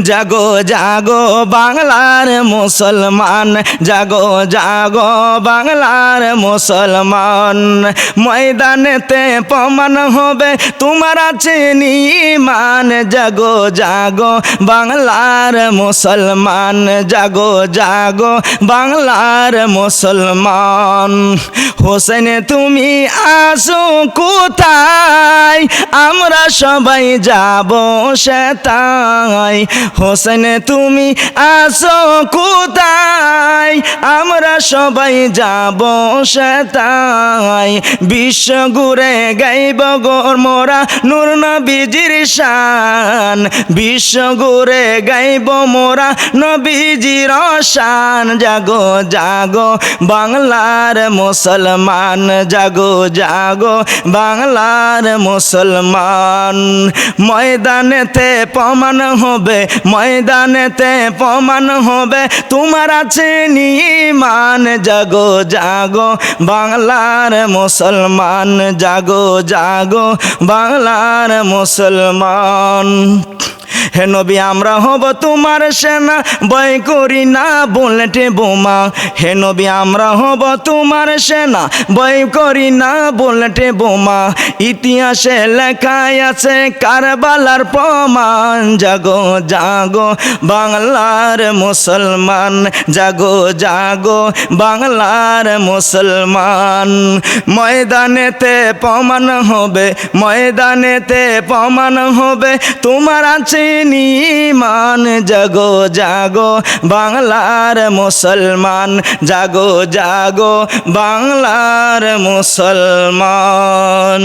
জাগো জাগো বাংলার মুসলমান, জাগো জাগো বাংলার মুসলমান। ময়দানেতে প্রমাণ হবে তোমার আছে ঈমান। জাগো জাগো বাংলার মুসলমান, জাগো জাগো বাংলার মুসলমান। হোসেন তুমি আসো কোথায়, আমরা সবাই যাব সেতাই। হোসেন তুমি আসো কোথায়, আমরা সবাই যাব সেতাই। বিশ্ব ঘুরে গাইব গোর মোরা নূর নবীজির শান। বিশ্ব ঘুরে গাইব মোরা নবীজির শান। জাগো জাগো বাংলার মুসলমান, জাগো জাগো বাংলার মুসলমান। ময়দানেতে প্রমাণ হবে, ময়দানেতে প্রমাণ হবে তোমার আছে ঈমান। জাগো জাগো বাংলার মুসলমান, জাগো জাগো বাংলার মুসলমান। হে নবী আমরা হব তোমার সেনা, ভয় করি না বুলেটে বোমা। হে নবী আমরা হব তোমার সেনা, ভয় করি না বুলেটে বোমা। ইতিহাসে লেখায় আছে কারবালার প্রমাণ। জাগো জাগো বাংলার মুসলমান, জাগো জাগো বাংলার মুসলমান। ময়দানেতে প্রমাণ হবে, ময়দানেতে প্রমাণ হবে তোমার আছে ঈমান। জাগো জাগো বাংলার মুসলমান, জাগো জাগো বাংলার মুসলমান।